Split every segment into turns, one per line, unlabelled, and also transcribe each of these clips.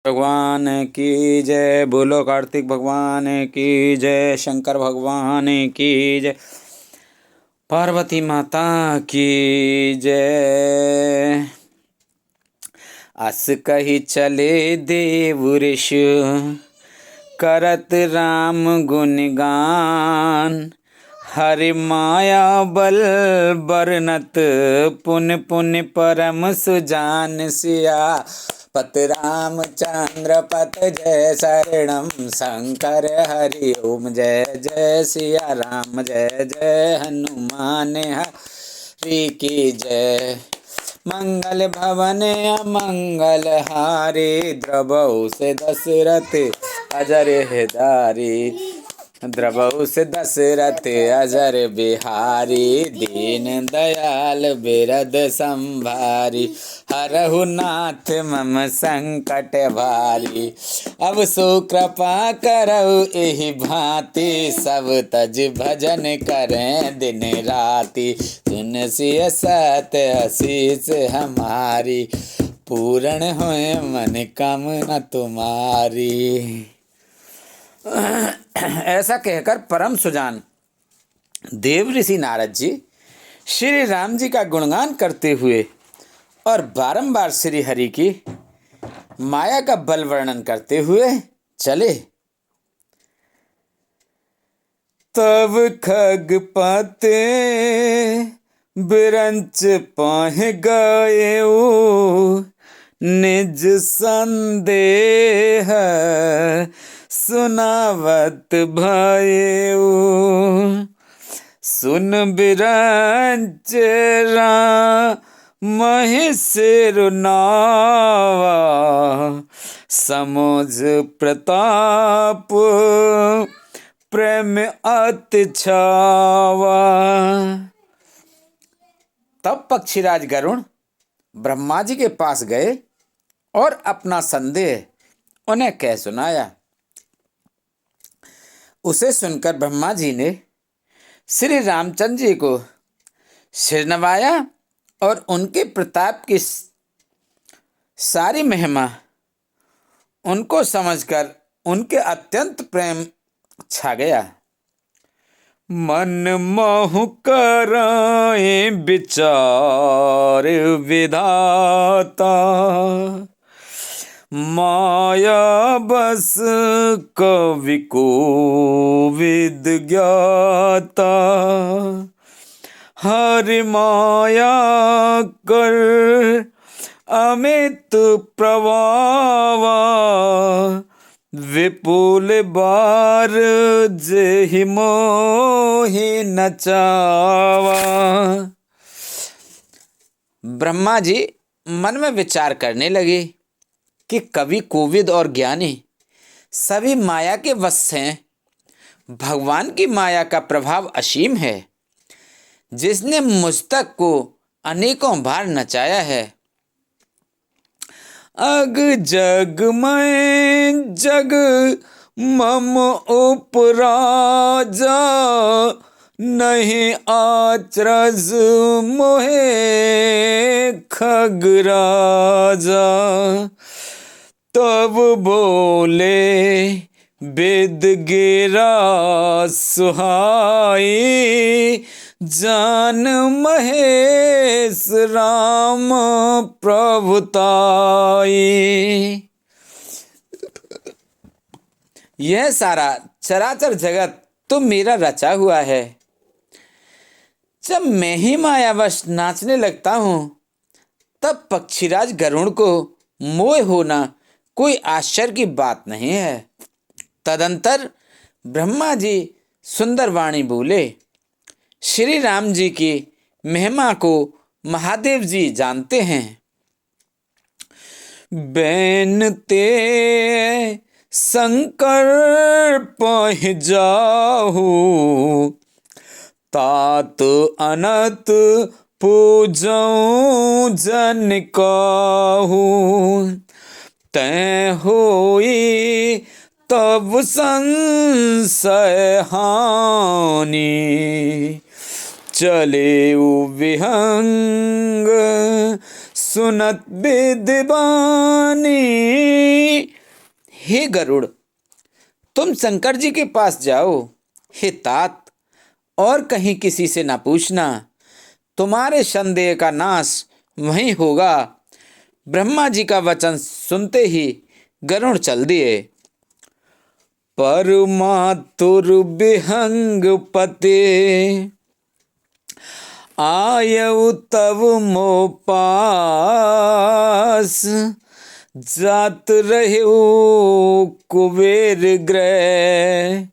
भगवान की जय। बोलो कार्तिक भगवान की जय। शंकर भगवान की जय। पार्वती माता की जय। अस कही चले देव ऋषि करत राम गुणगान। हरि माया बल बरनत पुन पुन परम सुजान सिया पत रामचंद्र पत जय शरणम शंकर हरि ओम जय जय सिया राम जय जय हनुमान हरि की जय। मंगल भवन अमंगल हारी द्रवहु से दशरथ अजर हेदारी। द्रवहु से दशरथ अजर बिहारी दीन दयाल बिरद संभारी। हरहु नाथ मम संकट भारी अब सो कृपा करहु एहि भांति। सब तज भजन करें दिन राति तुलसी सत आशीष हमारी। पूर्ण होए मन कामना तुम्हारी। ऐसा कहकर परम सुजान देव ऋषि नारद जी श्री राम जी का गुणगान करते हुए और बारंबार श्री हरि की माया का बल वर्णन करते हुए चले। तब खगपते बिरंच पाहि गए निज संदेह सुनावत भयऊ। सुन बिरंच रामहि सिरु नावा समुझ प्रताप प्रेम अति छावा। तब पक्षीराज गरुण ब्रह्मा जी के पास गए और अपना संदेह उन्हें कह सुनाया। उसे सुनकर ब्रह्मा जी ने श्री रामचंद्र जी को सिर नवाया और उनके प्रताप की सारी महिमा उनको समझकर उनके अत्यंत प्रेम छा गया। मन मोहु कराए विचार विधाता माया बस कवि को विद ज्ञाता। हरि माया कर अमित प्रभावा विपुल बार जेहि मोहि नचावा। ब्रह्मा जी मन में विचार करने लगे कि कवि कोविद और ज्ञानी सभी माया के वश हैं। भगवान की माया का प्रभाव असीम है जिसने मुझ तक को अनेकों बार नचाया है। अग जग में जग मम उपराजा नहीं आचरज मोहे खगराजा। तब बोले वेद गिरा सुहाई जान महेश राम प्रभुताई। यह सारा चराचर जगत तो मेरा रचा हुआ है। जब मैं ही मायावश नाचने लगता हूँ तब पक्षीराज गरुड़ को मोह होना कोई आश्चर्य की बात नहीं है। तदंतर ब्रह्मा जी सुंदर वाणी बोले। श्री राम जी की महिमा को महादेव जी जानते हैं। बैनते शंकर पह जाहू तात अनत पूजऊं जन काहू। तै होई तब संशय हानि चले विहंग सुनत विद्वानी। हे गरुड़, तुम शंकर जी के पास जाओ। हे तात, और कहीं किसी से ना पूछना, तुम्हारे संदेह का नाश वहीं होगा। ब्रह्मा जी का वचन सुनते ही गरुड़ चल दिए। परमातुर विहंग पते, आयउ तव मो पास। जात रहु कुबेर ग्रह,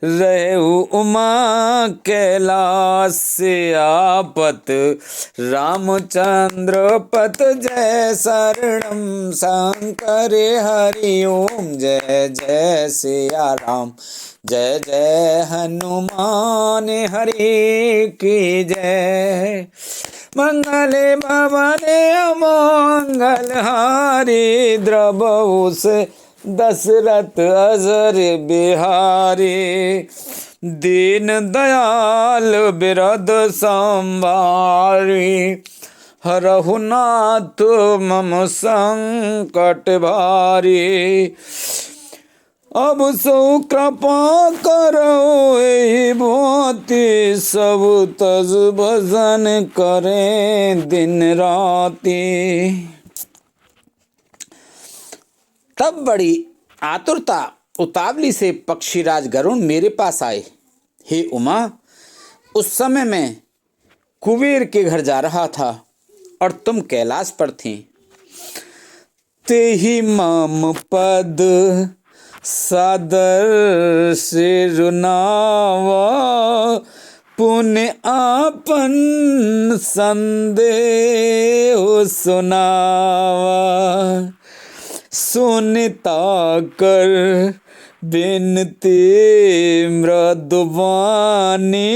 रहु उमा कैलाश से आपत। रामचंद्र पत जय शरणम, शंकर हरि ओम जय जय सिया राम। जय जय हनुमान हरि की जय। मंगले भवने अमंगल हारी, द्रवहु से दशरथ अजर बिहारी। दीन दयाल बिरद संभारी, हरहु नाथ मम संकट भारी। अब सो कृपा करो एहि भांति, सब तज भजन करें दिन राति। तब बड़ी आतुरता उतावली से पक्षीराज गरुड़ मेरे पास आए। हे उमा, उस समय मैं कुबेर के घर जा रहा था और तुम कैलाश पर थी। तेहि मम पद सादर सिरुनावा, पुण्य आपन संदेह सुनावा। सुनिता कर बिनती मृदुवानी,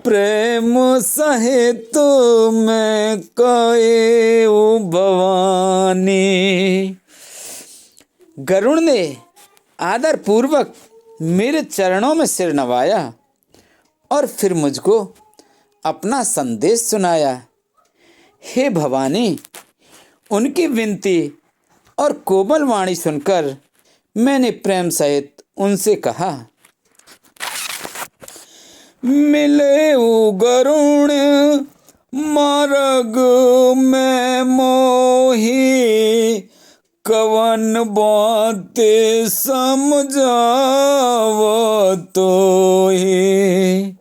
प्रेम सहित मैं कहूँ भवानी। गरुड़ ने आदर पूर्वक मेरे चरणों में सिर नवाया और फिर मुझको अपना संदेश सुनाया। हे भवानी, उनकी विनती और कोमल वाणी सुनकर मैंने प्रेम सहित उनसे कहा। मिले गरुण मार्ग में मोही, कवन बात समझाव तोहि।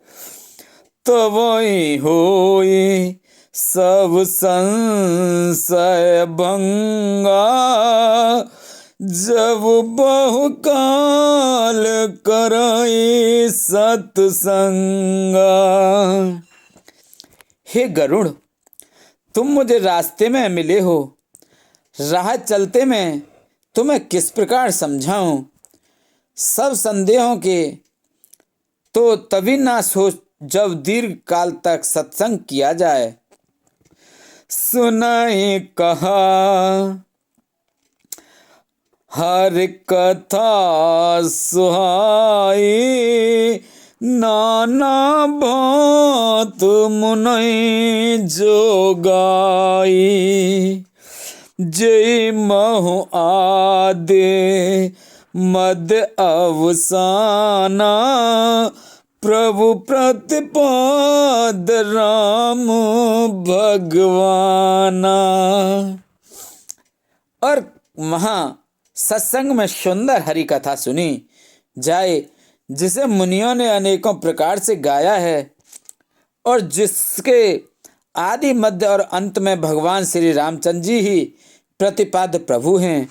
तवहि होई सब संशय भंगा, जब बहुकाल करई सत्संगा। हे गरुड़, तुम मुझे रास्ते में मिले हो। राह चलते में तुम्हें किस प्रकार समझाऊं। सब संदेहों के तो तभी नाश हो जब दीर्घ काल तक सत्संग किया जाए। सुनाई कहा हर कथा सुहाई, नाना भांत मुनई जो गाई। जय महु आदि मद अवसाना, प्रभु प्रतिपाद राम भगवाना। और वहाँ सत्संग में सुंदर हरि कथा सुनी जाए, जिसे मुनियों ने अनेकों प्रकार से गाया है और जिसके आदि मध्य और अंत में भगवान श्री रामचंद्र जी ही प्रतिपाद्य प्रभु हैं।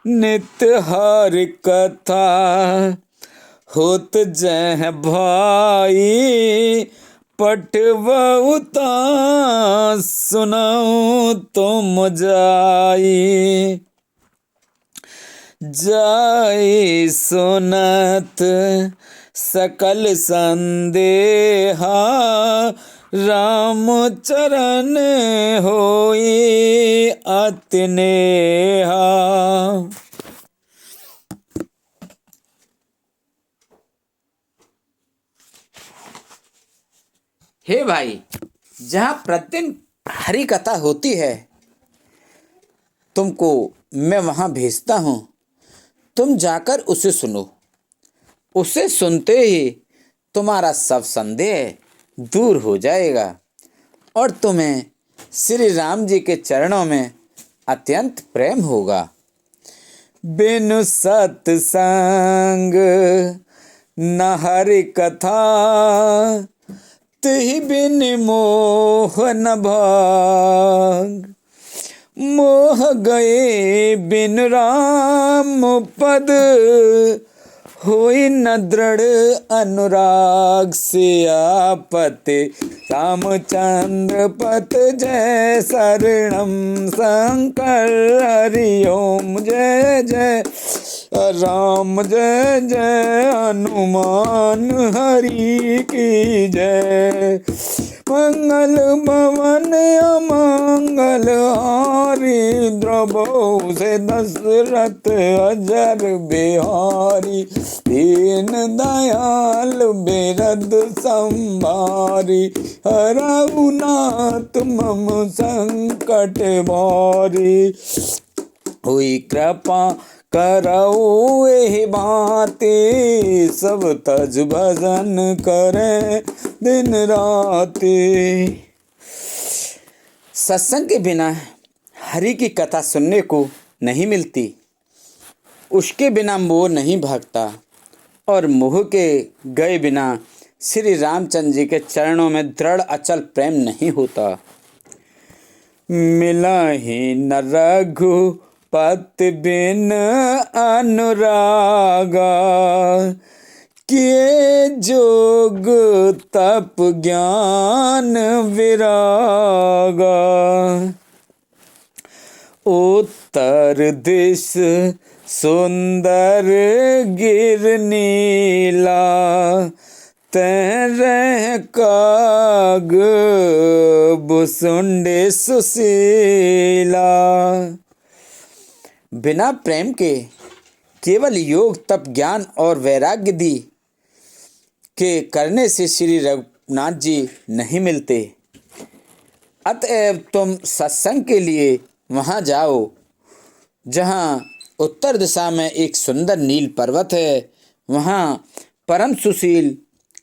नित्य हरि कथा होत जय भाई, पठवउता सुनाऊं तुम जाई। जाई सुनत सकल संदेहा, राम चरण होई अति नेहा। हे भाई, जहाँ प्रतिदिन हरि कथा होती है तुमको मैं वहां भेजता हूं, तुम जाकर उसे सुनो। उसे सुनते ही तुम्हारा सब संदेह दूर हो जाएगा और तुम्हें श्री राम जी के चरणों में अत्यंत प्रेम होगा। बिनु सत्संग न हरि कथा, तिहि बिन मोह न भाग। मोह गए बिन राम पद, होई न दृढ़ अनुराग। सियापति रामचंद्र पत जय शरणम शंकर। हरि ओम जय जय राम, जय जय हनुमान हरि की जय। मंगल भवन अमंगल हारी, द्रवहु से दशरथ अजर बिहारी। दीन दयाल बिरद संभारी, हरहु नाथ मम संकट भारी। हुई कृपा करऊ एहि भांति, सब तज भजन करे दिन राति। सत्संग के बिना हरि की कथा सुनने को नहीं मिलती, उसके बिना मोह नहीं भागता और मोह के गए बिना श्री रामचंद्र जी के चरणों में दृढ़ अचल प्रेम नहीं होता। मिला ही न रघुपति बिन अनुरागा, किए जोग तप ज्ञान विरागा। उत्तर दिश सुंदर गिर नीला, तैरह काग बुसुंडे सुशीला। बिना प्रेम के केवल योग तप ज्ञान और वैराग्य दी के करने से श्री रघुनाथ जी नहीं मिलते। अतएव तुम सत्संग के लिए वहाँ जाओ जहाँ उत्तर दिशा में एक सुंदर नील पर्वत है। वहाँ परम सुशील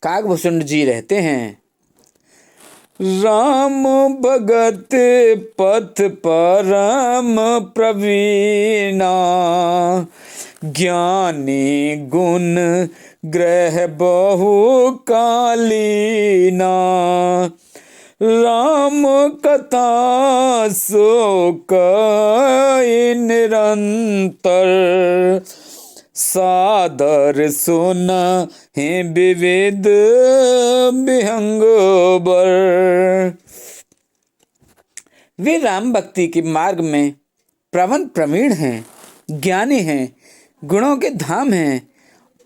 कागभूषुंड जी रहते हैं। राम भगत पथ परम प्रवीणा, ज्ञानी गुण ग्रह बहु कालीना। राम कथा सो कई निरंतर, सादर सुन है विविध विहंग बर। वे राम भक्ति के मार्ग में प्रवन प्रवीण हैं, ज्ञानी हैं, गुणों के धाम हैं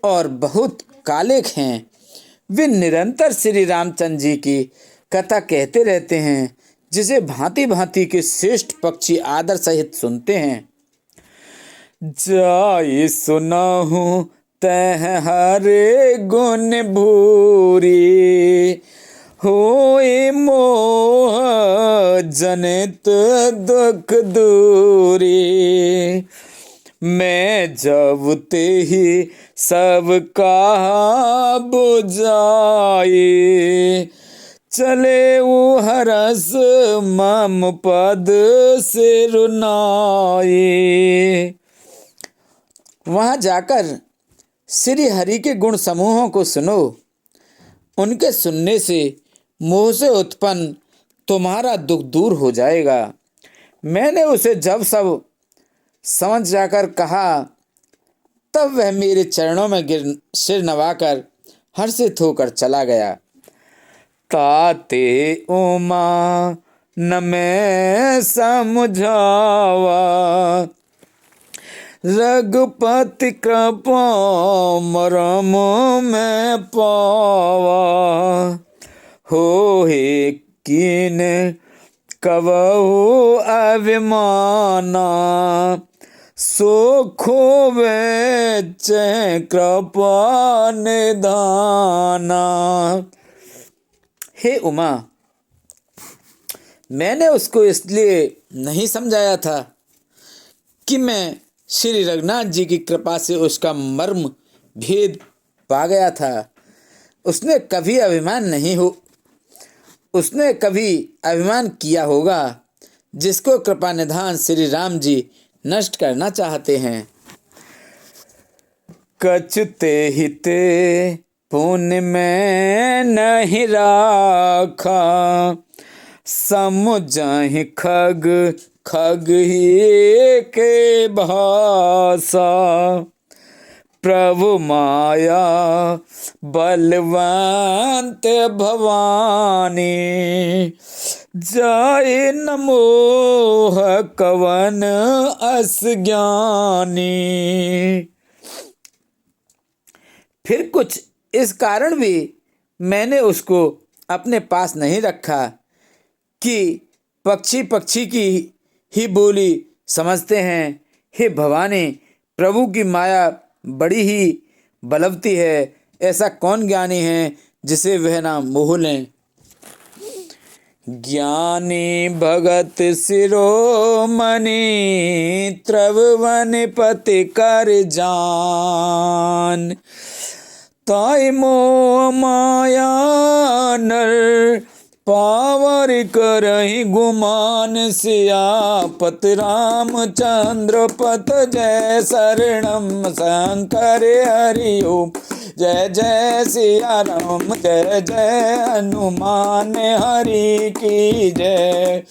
और बहुत कालेक हैं। वे निरंतर श्री रामचंद्र जी की कथा कहते रहते हैं, जिसे भांति भांति के श्रेष्ठ पक्षी आदर सहित सुनते हैं। जाई सुनहु तह हरे गुण भूरी, होए मोह जनित दुख दूरी। मैं जब ते ही सब कहा बुझाई, चले वो हरस मम पद सिरुनाई। वहाँ जाकर श्री हरि के गुण समूहों को सुनो। उनके सुनने से मोह से उत्पन्न तुम्हारा दुख दूर हो जाएगा। मैंने उसे जब सब समझ जाकर कहा, तब वह मेरे चरणों में गिर सिर नवाकर हर्षित होकर चला गया। ताते उमा न मैं समझावा, रघुपति कृपा मरम में पावा। हो हे कीन कबहु अभिमाना, सो खोवे चे कृपा निधाना। हे उमा, मैंने उसको इसलिए नहीं समझाया था कि मैं श्री रघुनाथ जी की कृपा से उसका मर्म भेद पा गया था। उसने कभी अभिमान किया होगा, जिसको कृपा निधान श्री राम जी नष्ट करना चाहते हैं। कछते हिते पुण्य में नहीं राखा, समुझहि खग खग ही के भाषा। प्रभु माया बलवंत भवानी, जाय न मोह कवन अस ज्ञानी। फिर कुछ इस कारण भी मैंने उसको अपने पास नहीं रखा कि पक्षी पक्षी की ही बोली समझते हैं। हे भवानी, प्रभु की माया बड़ी ही बलवती है। ऐसा कौन ज्ञानी है जिसे वह ना मोह लें। ज्ञानी भगत शिरोमणि, त्रिभुवन पति कर जान। ताई मोह माया नर, पावर करहि गुमान। सियापत रामचंद्र पत जय शरणम शंकर हरि ओम। जय जय सिया राम, जय जय हनुमान हरि की जय।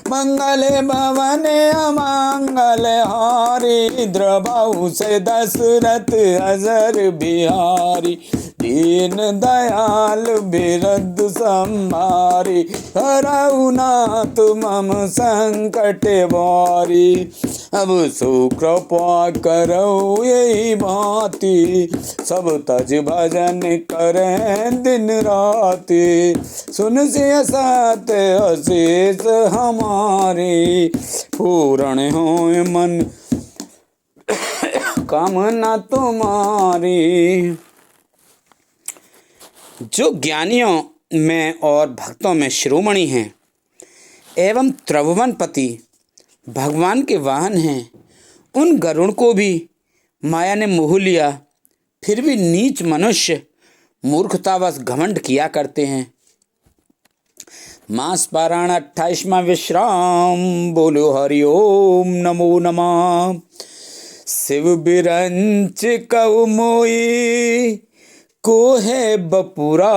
मंगल भवन अमंगल हारी, द्रबाहु से दशरथ अजर बिहारी। दीन दयाल बिरद संहारी, हरऊ नाथ मम संकट बारी। अब सो कृपा करो यही भांति, सब तज भजन करें दिन राति। सुन सिय सत अशेष हमारी, पूर्ण होय मन कामना तुम्हारी। जो ज्ञानियों में और भक्तों में शिरोमणि हैं एवं त्रिभुवनपति भगवान के वाहन हैं, उन गरुड़ को भी माया ने मोह लिया। फिर भी नीच मनुष्य मूर्खतावश घमंड किया करते हैं। मास पारायण 28वां विश्राम। बोलो हरि ओम नमो नमः। शिव बिरंच कऊ मोई, को है बपुरान।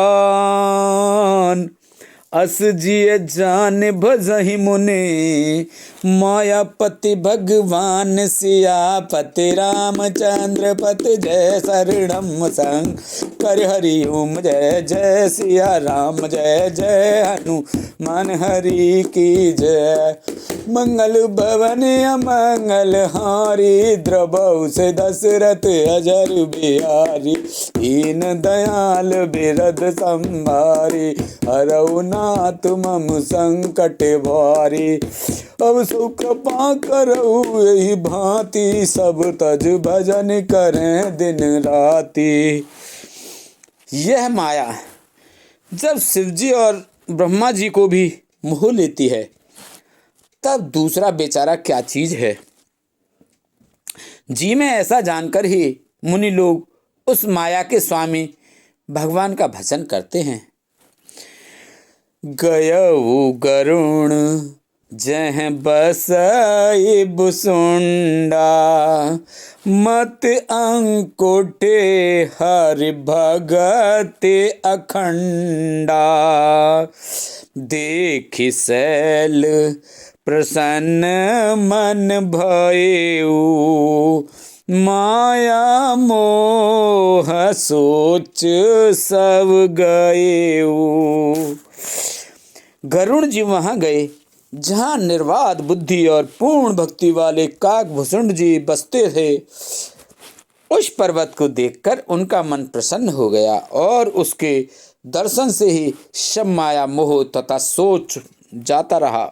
अस जिय जान भजहि मुने, मायापति भगवान। सियापति रामचंद्र पत जय शरणम शंकर हरि ओम। जय जय सिया राम, जय जय हनुमान हरि की जय। मंगल भवन अमंगल हारी, द्रबहु से दशरथ अजर बिहारी। दीन दयाल बिरद संभारी, हरऊ नाथ मम संकट भारी। अब सो कृपा करऊ यही भांति, सब तज भजन करें दिन राति। यह माया जब शिवजी और ब्रह्मा जी को भी मोह लेती है, तब दूसरा बेचारा क्या चीज है। जी में ऐसा जानकर ही मुनि लोग उस माया के स्वामी भगवान का भजन करते हैं। गयऊ गरुण जह बसई बुसुंडा, मत अंकुटे हरि भगत अखंडा। देखि शैल प्रसन्न मन भयऊ, माया मोह सोच सब गएऊ। गरुड़ जी वहां गए जहां निर्वाद बुद्धि और पूर्ण भक्ति वाले काकभूषुंड जी बसते थे। उस पर्वत को देखकर उनका मन प्रसन्न हो गया और उसके दर्शन से ही सब माया मोह तथा सोच जाता रहा।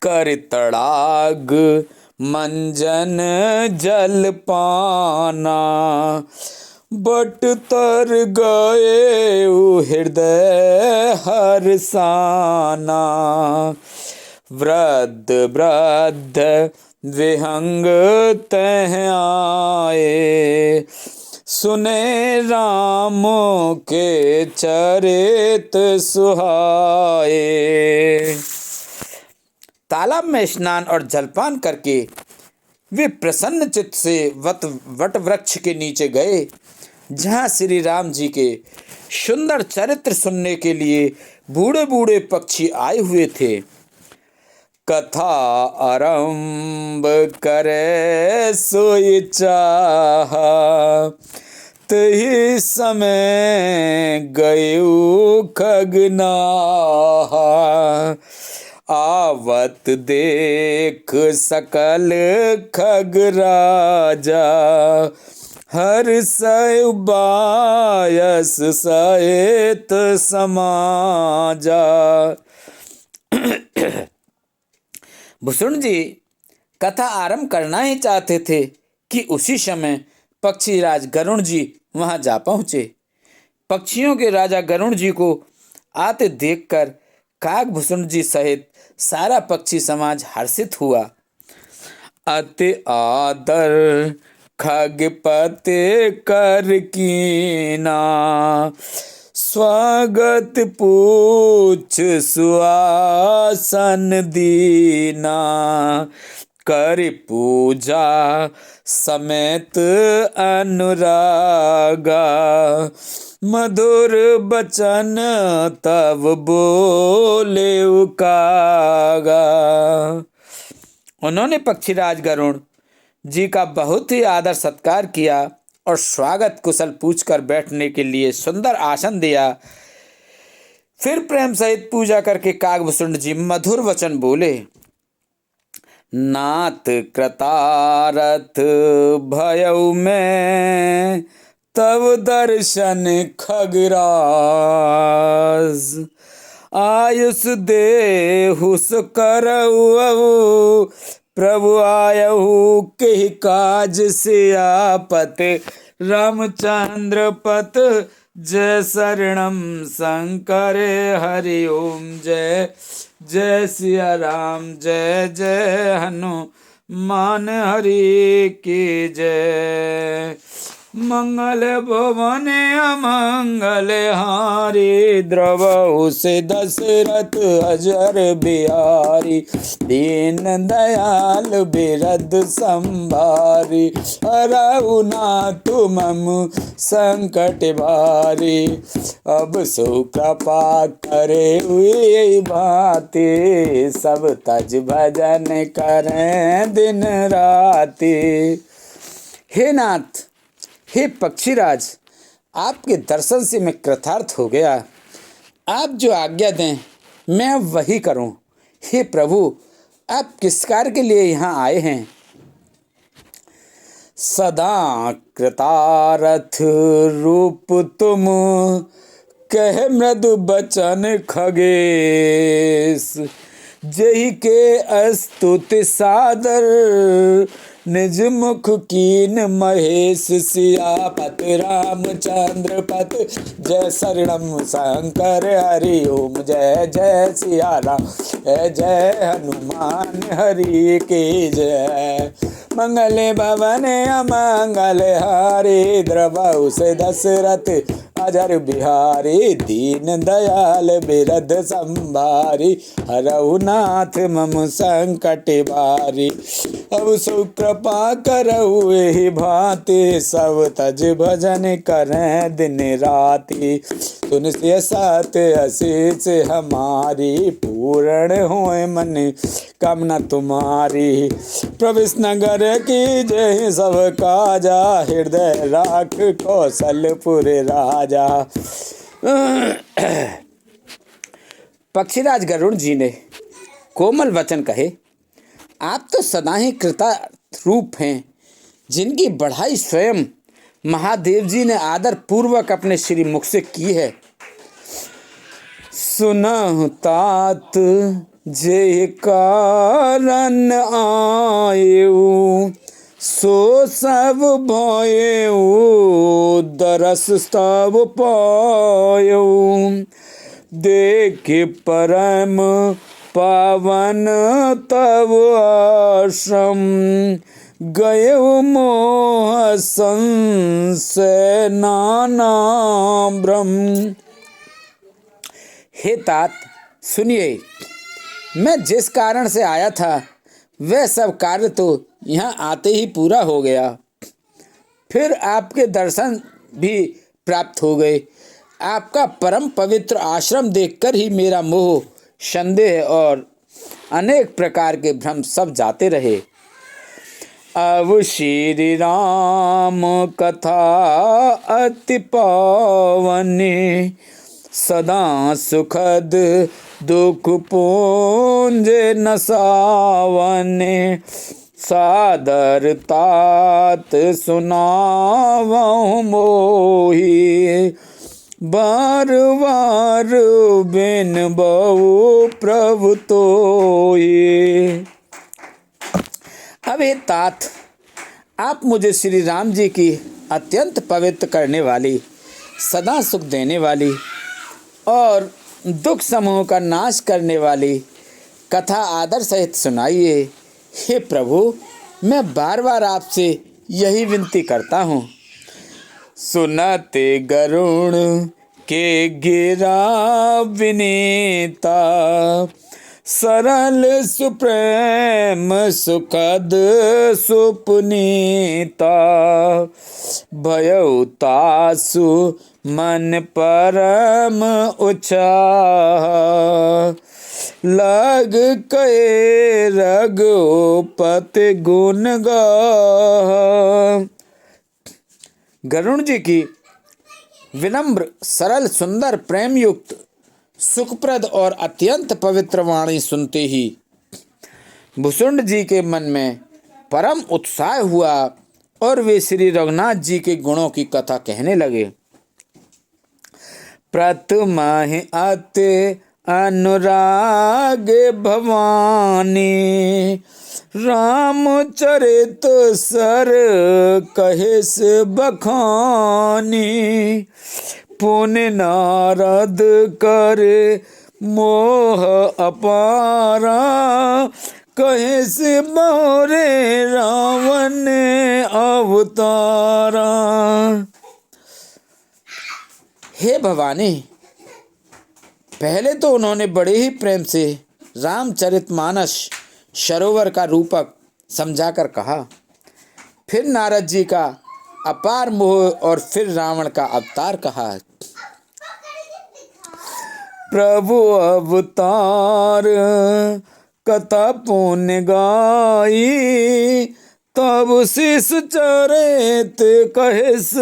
कर तड़ाग मंजन जल पाना, बट तर गए हृदय हरसाना। वृद्ध वृद्ध विहंग तह आए, सुने राम के चरित सुहाए। तालाब में स्नान और जलपान करके वे प्रसन्न चित्त से वट वृक्ष के नीचे गए, जहाँ श्री राम जी के सुंदर चरित्र सुनने के लिए बूढ़े बूढ़े पक्षी आए हुए थे। कथा आरंभ करे सोई चाहा, तही समय गयु खगनाहा। आवत देख सकल खग राजा, हर्षय बायस सहित समाजा। भूषण जी कथा आरंभ करना ही चाहते थे कि उसी समय पक्षीराज गरुण जी वहां जा पहुंचे। पक्षियों के राजा गरुण जी को आते देखकर काकभूषण जी सहित सारा पक्षी समाज हर्षित हुआ। अति आदर खगपति कर कीना, स्वागत पूछ सुआसन दीना। कर पूजा समेत अनुरागा, मधुर बचन तब बोले कागा। उन्होंने पक्षीराज गरुड़ जी का बहुत ही आदर सत्कार किया और स्वागत कुशल पूछकर बैठने के लिए सुंदर आसन दिया। फिर प्रेम सहित पूजा करके काकभूषण जी मधुर वचन बोले। नाथ कृतारथ भयउ में तब दर्शन खगराज, आयुष देहु करऊ प्रभु आयहु के काज सियापत। रामचंद्र पत जय शरणम शंकर हरि ओम। जय जय सिया राम, जय जय हनुमान हरि की जय। मंगल भवन अमंगल हारी, द्रवहु से दशरथ अजर बिहारी। दीन दयाल बिरद संभारी, हरहु नाथ मम संकट भारी। अब सो कृपा करे हुए भांति, सब तज भजन करें दिन राति। हे नाथ, हे पक्षीराज, आपके दर्शन से मैं कृतार्थ हो गया। आप जो आज्ञा दें मैं वही करूं। हे प्रभु, आप किस कार्य के लिए यहाँ आए हैं? सदा कृतार्थ रूप तुम, कह मृदु बचन खगेश। जही के स्तुति सादर, निज मुख कीन महेश। सियापत रामचंद्र पत जय शरणम शंकर हरि ओम। जय जय सिया राम, जय जय हनुमान हरि की जय। मंगल भवन अमंगल हारी, द्रवहु से दशरथ अजर बिहारी। दीन दयाल बिरद संभारी, हरहु नाथ मम संकट भारी। अब सो कृपा करहु एहि भांति, सब तज भजन करें दिन राति। सुन से सत असीस हमारी, पूर्ण होए मन कामना तुम्हारी। प्रवेश नगर की जय सब काजा, हृदय राख कौशलपुर राजा। पक्षीराज गरुड़ जी ने कोमल वचन कहे। आप तो सदा ही कृतार्थ रूप हैं, जिनकी बढ़ाई स्वयं महादेव जी ने आदर पूर्वक अपने श्री मुख से की है। सुनहु तात जे कारण आयु, सो सब भयउ दरस तब पायउ। देख परम पावन तव आश्रम, गए मोह संशय नाना भ्रम। हे तात सुनिए, मैं जिस कारण से आया था वह सब कार्य तो यहाँ आते ही पूरा हो गया। फिर आपके दर्शन भी प्राप्त हो गए। आपका परम पवित्र आश्रम देखकर ही मेरा मोह, संदेह और अनेक प्रकार के भ्रम सब जाते रहे। अब श्री राम कथा अति पावनी, सदा सुखद दुख पुंज नसावने। सादर तात सुनावहु मोहि, बार बार बिन बहु प्रभु तोहि। अब हे तात, आप मुझे श्री राम जी की अत्यंत पवित्र करने वाली, सदा सुख देने वाली और दुख समूह का नाश करने वाली कथा आदर सहित सुनाइए। हे प्रभु, मैं बार बार आपसे यही विनती करता हूँ। सुनते गरुण के गिरा विनीता, सरल सुप्रेम सुखद सुपुनीता। भयउ तासु मन परम उत्साह, लग कए रघुपति गुण गाह। गरुण जी की विनम्र, सरल, सुंदर, प्रेम युक्त, सुखप्रद और अत्यंत पवित्र वाणी सुनते ही भुसुंड जी के मन में परम उत्साह हुआ और वे श्री रघुनाथ जी के गुणों की कथा कहने लगे। प्रथमहि अति अनुराग भवानी, रामचरित सर कहिस बखानी। पुण्य नारद करे मोह अपारा, कहिस मोरे रावण अवतारा। हे भवानी, पहले तो उन्होंने बड़े ही प्रेम से रामचरितमानस सरोवर का रूपक समझाकर कहा। फिर नारद जी का अपार मोह और फिर रावण का अवतार कहा। प्रभु अवतार कथा पुण्य गाई, तब शीस चरित कहिस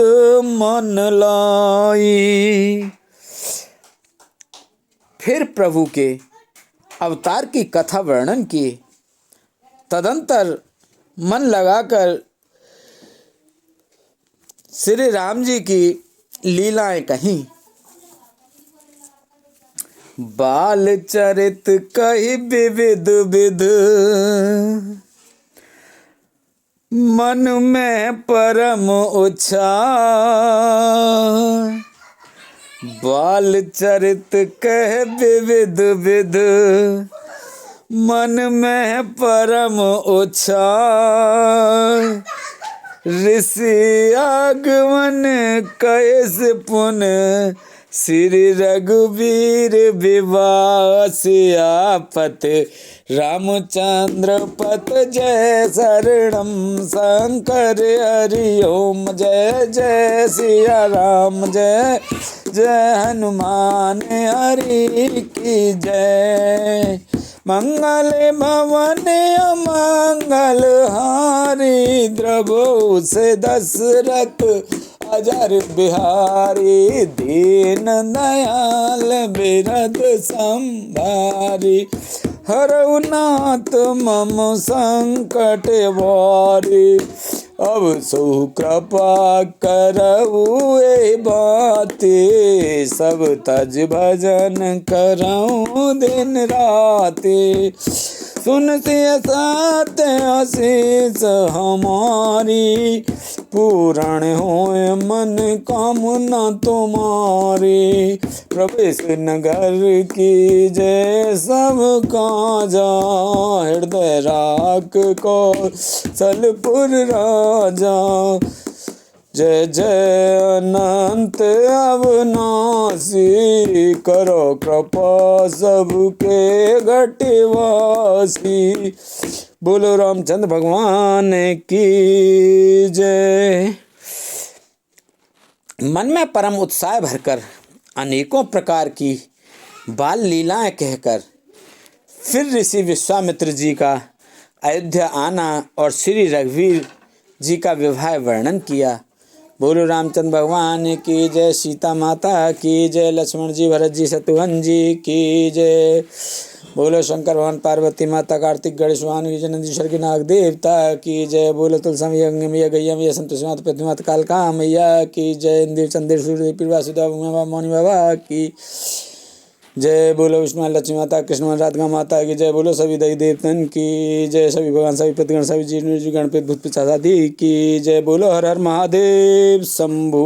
मन लाई। फिर प्रभु के अवतार की कथा वर्णन की। तदंतर मन लगाकर श्री राम जी की लीलाएं कहीं। बाल चरित कही विविध विध, मन में परम उत्साह। बाल चरित कह विविध विध, मन में परम उत्साह। ऋषि आगमन कैस पुन, श्री रघुवीर विवाह। सियापत रामचंद्र पत जय शरणम शंकर हरि ओम। जय जय सिया राम, जय जय हनुमान हरि की जय। मंगल भवन अमंगल हारी, द्रवो से दशरथ अजर बिहारी। दीन दयाल बिरद संभारी, हरऊ नाथ मम संकट वारी। अब सो कृपा करऊ ए बाते, सब तज भजन करऊं दिन राते। सुन से सात आशीष हमारी, पूर्ण होए मन कामना तुम्हारी। प्रवेश नगर की जय सब काजा, हृदय राख कौशलपुर राजा। जय जय अनंत अविनाशी, करो कृपा सबके घटवासी। बोलो रामचंद्र भगवान की जय। मन में परम उत्साह भरकर अनेकों प्रकार की बाल लीलाएं कहकर फिर ऋषि विश्वामित्र जी का अयोध्या आना और श्री रघुवीर जी का विवाह वर्णन किया। बोलो रामचंद्र भगवान की जय, सीता माता की जय, लक्ष्मण जी भरत जी शत्रुघ्न जी की जय। बोलो शंकर भगवान पार्वती माता, कार्तिक गणेश वाहन नंदीश्वर के नाग देवता की जय। बोलो तुलसा मैया, गंगा मैया, गैया मैया, संतोषी माता, पृथ्वी माता, कालका मैया की जय। इंद्र चंद्र सूर्य पीर वासुदेव बाबा मौनी बाबा की जय। बोलो विष्णु लक्ष्मी माता, कृष्ण राधिका माता की जय। बोलो सभी देवी देवतन की जय, सभी भगवान, सभी प्रतिगण, सभी जी गणपति भूत आदि की जय। बोलो हर हर महादेव शंभू।